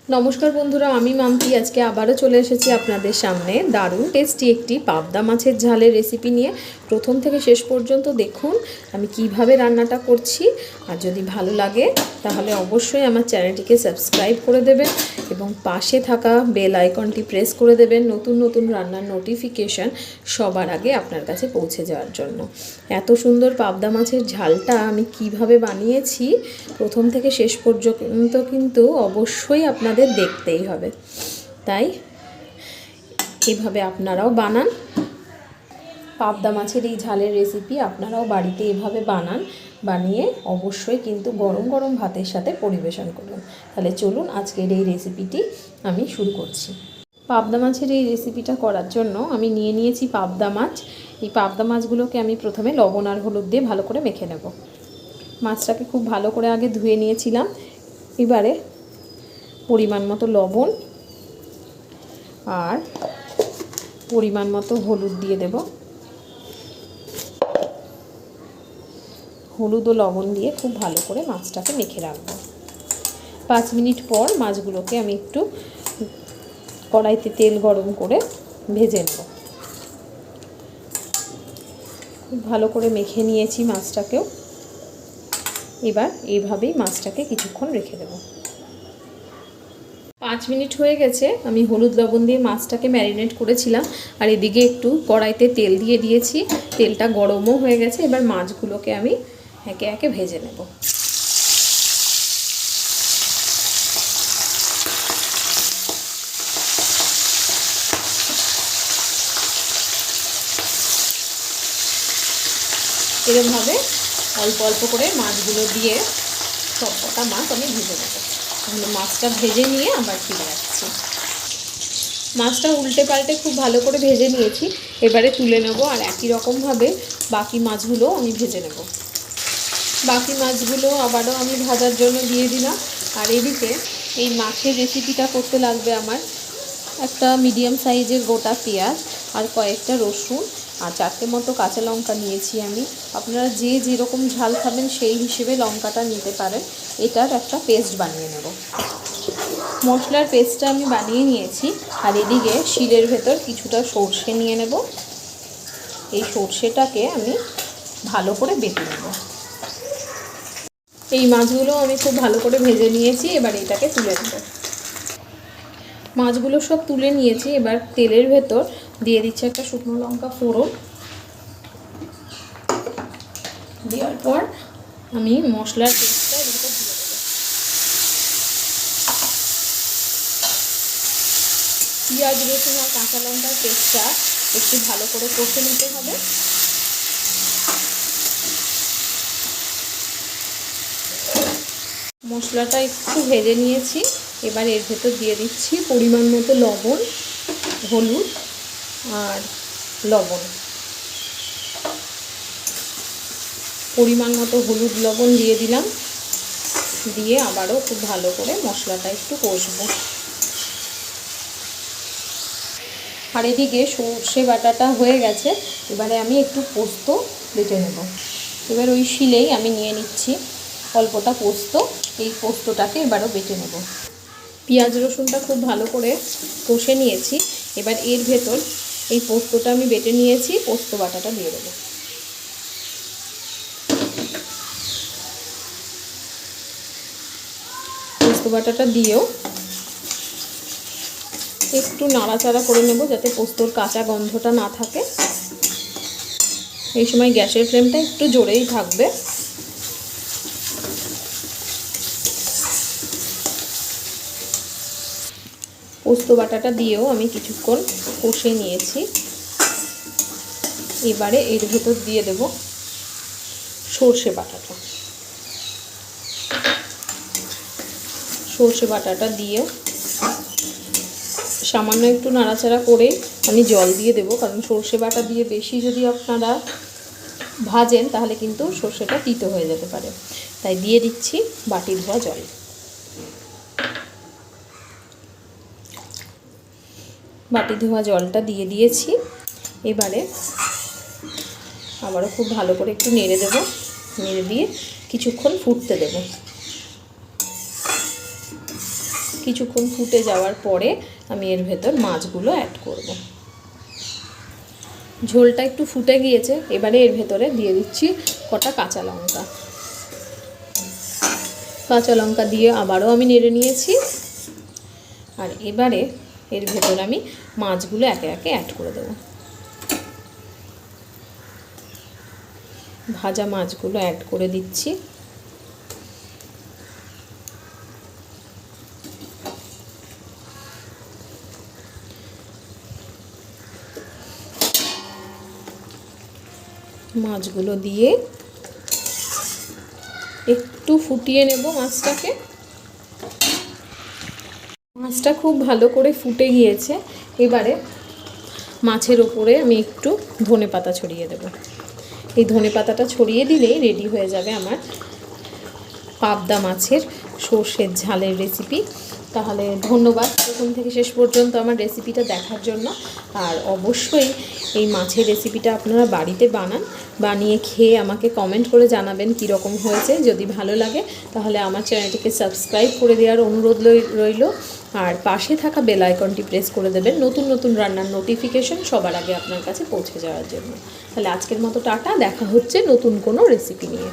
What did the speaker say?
নমস্কার বন্ধুরা, আমি মাম্পি আজকে আবারও চলে এসেছি আপনাদের সামনে দারুণ টেস্টি একটি পাবদা মাছের ঝালের রেসিপি নিয়ে। প্রথম থেকে শেষ পর্যন্ত দেখুন আমি কিভাবে রান্নাটা করছি। আর যদি ভালো লাগে তাহলে অবশ্যই আমার চ্যানেলটিকে সাবস্ক্রাইব করে দেবেন এবং পাশে থাকা বেল আইকনটি প্রেস করে দেবেন নতুন নতুন রান্নার নোটিফিকেশান সবার আগে আপনার কাছে পৌঁছে যাওয়ার জন্য। এত সুন্দর পাবদা মাছের ঝালটা আমি কিভাবে বানিয়েছি প্রথম থেকে শেষ পর্যন্ত কিন্তু অবশ্যই আপনাদের দেখতেই হবে। তাই এভাবে আপনারাও বানান। পাবদা মাছের এই ঝালের রেসিপি আপনারাও বাড়িতে এভাবে বানিয়ে অবশ্যই কিন্তু গরম গরম ভাতের সাথে পরিবেশন করুন। তাহলে চলুন আজকের এই রেসিপিটি আমি শুরু করছি। পাবদা মাছের এই রেসিপিটা করার জন্য আমি নিয়ে নিয়েছি পাবদা মাছ। এই পাবদা মাছগুলোকে আমি প্রথমে লবণ আর হলুদ দিয়ে ভালো করে মেখে নেব। মাছটাকে খুব ভালো করে আগে ধুয়ে নিয়েছিলাম। এবারে পরিমাণ মতো লবণ আর পরিমাণ মতো হলুদ দিয়ে দেব। হলুদ ও লবণ দিয়ে খুব ভালো করে মাছটাকে মেখে রাখবো। 5 মিনিট পর মাছগুলোকে আমি একটু কড়াইতে তেল গরম করে ভেজে নেব। খুব ভালো করে মেখে নিয়েছি মাছটাকেও। এবার এইভাবেই মাছটাকে কিছুক্ষণ রেখে দেব। 5 মিনিট হয়ে গেছে। আমি হলুদ লবণ দিয়ে মাছটাকে ম্যারিনেট করেছিলাম আর এদিকে একটু কড়াইতে তেল দিয়ে দিয়েছি। তেলটা গরমও হয়ে গেছে। এবার মাছগুলোকে আমি একে একে ভেজে নেব। এরকমভাবে অল্প অল্প করে মাছগুলো দিয়ে সবকটা মাছ আমি ভেজে নেব। তাহলে মাছটা ভেজে নিয়ে আবার ফিরে আসছি। মাছটা উল্টে পাল্টে খুব ভালো করে ভেজে নিয়েছি। এবারে তুলে নেব আর একই রকমভাবে বাকি মাছগুলো আমি ভেজে নেব। বাকি মাছগুলো আবারও আমি ভাজার জন্য দিয়ে দিলাম। আর এদিকে এই মাছের রেসিপিটা করতে লাগবে আমার একটা মিডিয়াম সাইজের গোটা পেঁয়াজ আর কয়েকটা রসুন আর 4টে মতো কাঁচা লঙ্কা নিয়েছি আমি। আপনারা যে যেরকম ঝাল খাবেন সেই হিসেবে লঙ্কাটা নিতে পারেন। এটার একটা পেস্ট বানিয়ে নেব। মশলার পেস্টটা আমি বানিয়ে নিয়েছি। আর এদিকে শিলের ভেতর কিছুটা সর্ষে নিয়ে নেব। এই সর্ষেটাকে আমি ভালো করে বেটে নেব। এই মাছগুলো আমি খুব ভালো করে ভেজে নিয়েছি। এবার এটাকে তুলে নেব। মাছগুলো সব তুলে নিয়েছি। এবার তেলের ভেতর দিয়ে দিচ্ছি একটা শুকনো লঙ্কা ফোড়ন। দেওয়ার পর আমি মশলার পেস্টটা এর ভেতর দিয়ে দেবো। পেঁয়াজ রসুন আর কাঁচা লঙ্কার পেস্টটা একটু ভালো করে কষে নিতে হবে। মশলাটা একটু ভেজে নিয়েছি। এবার এর ভেতর দিয়ে দিচ্ছি পরিমাণ মতো লবণ, হলুদ আর লবণ। পরিমাণ মতো হলুদ লবণ দিয়ে দিলাম। দিয়ে আবারও খুব ভালো করে মশলাটা একটু কষবো। আর এদিকে সর্ষে বাটাটা হয়ে গেছে। এবারে আমি একটু পোস্ত বেটে নেব। এবার ওই শিলেই আমি নিয়ে নিচ্ছি অল্পটা পোস্ত। এই পোস্তটাকে এবারও বেটে নেব। পেঁয়াজ রসুনটা খুব ভালো করে কষে নিয়েছি। এবার এর ভেতর এই পোস্তটা আমি বেটে নিয়েছি, পোস্ত বাটাটা দিয়ে দেবো। পোস্ত বাটাটা দিয়েও একটু নাড়াচাড়া করে নেব যাতে পোস্তর কাঁচা গন্ধটা না থাকে। এই সময় গ্যাসের ফ্লেমটা একটু জোরেই থাকবে। পোস্ত বাটাটা দিয়েও আমি কিছুক্ষণ কষে নিয়েছি। এবারে এর ভেতর দিয়ে দেব সর্ষে বাটাটা। সর্ষে বাটাটা দিয়েও সামান্য একটু নাড়াচাড়া করে আমি জল দিয়ে দেব। কারণ সর্ষে বাটা দিয়ে বেশি যদি আপনারা ভাজেন তাহলে কিন্তু সর্ষেটা তিতো হয়ে যেতে পারে। তাই দিয়ে দিচ্ছি বাটি ধোয়া জল। বাটি ধোয়া জলটা দিয়ে দিয়েছি। এবারে আবারও খুব ভালো করে একটু নেড়ে দেব। নেড়ে দিয়ে কিছুক্ষণ ফুটতে দেব। কিছুক্ষণ ফুটে যাওয়ার পরে আমি এর ভেতর মাছগুলো অ্যাড করব। ঝোলটা একটু ফুটে গিয়েছে, এবারে এর ভেতরে দিয়ে দিচ্ছি কটা কাঁচা লঙ্কা। কাঁচা লঙ্কা দিয়ে আবারও আমি নেড়ে নিয়েছি। আর এবারে এর ভেতরে আমি মাছগুলো একে একে অ্যাড করে দেবো। ভাজা মাছগুলো অ্যাড করে দিচ্ছি। মাছগুলো দিয়ে একটু ফুটিয়ে নেব মাছটাকে। মাছটা খুব ভালো করে ফুটে গিয়েছে। এবারে মাছের ওপরে আমি একটু ধনেপাতা ছড়িয়ে দেব। এই ধনেপাতাটা ছড়িয়ে দিলেই রেডি হয়ে যাবে আমার পাবদা মাছের সর্ষের ঝালের রেসিপি। তাহলে ধন্যবাদ প্রথম থেকে শেষ পর্যন্ত আমার রেসিপিটা দেখার জন্য। আর অবশ্যই এই মাছের রেসিপিটা আপনারা বাড়িতে বানান, বানিয়ে খেয়ে আমাকে কমেন্ট করে জানাবেন কীরকম হয়েছে। যদি ভালো লাগে তাহলে আমার চ্যানেলটিকে সাবস্ক্রাইব করে দেওয়ার অনুরোধ রইল। আর পাশে থাকা বেল আইকনটি প্রেস করে দেবেন নতুন নতুন রান্নার নোটিফিকেশন সবার আগে আপনার কাছে পৌঁছে যাওয়ার জন্য। তাহলে আজকের মতো টাটা, দেখা হচ্ছে নতুন কোনো রেসিপি নিয়ে।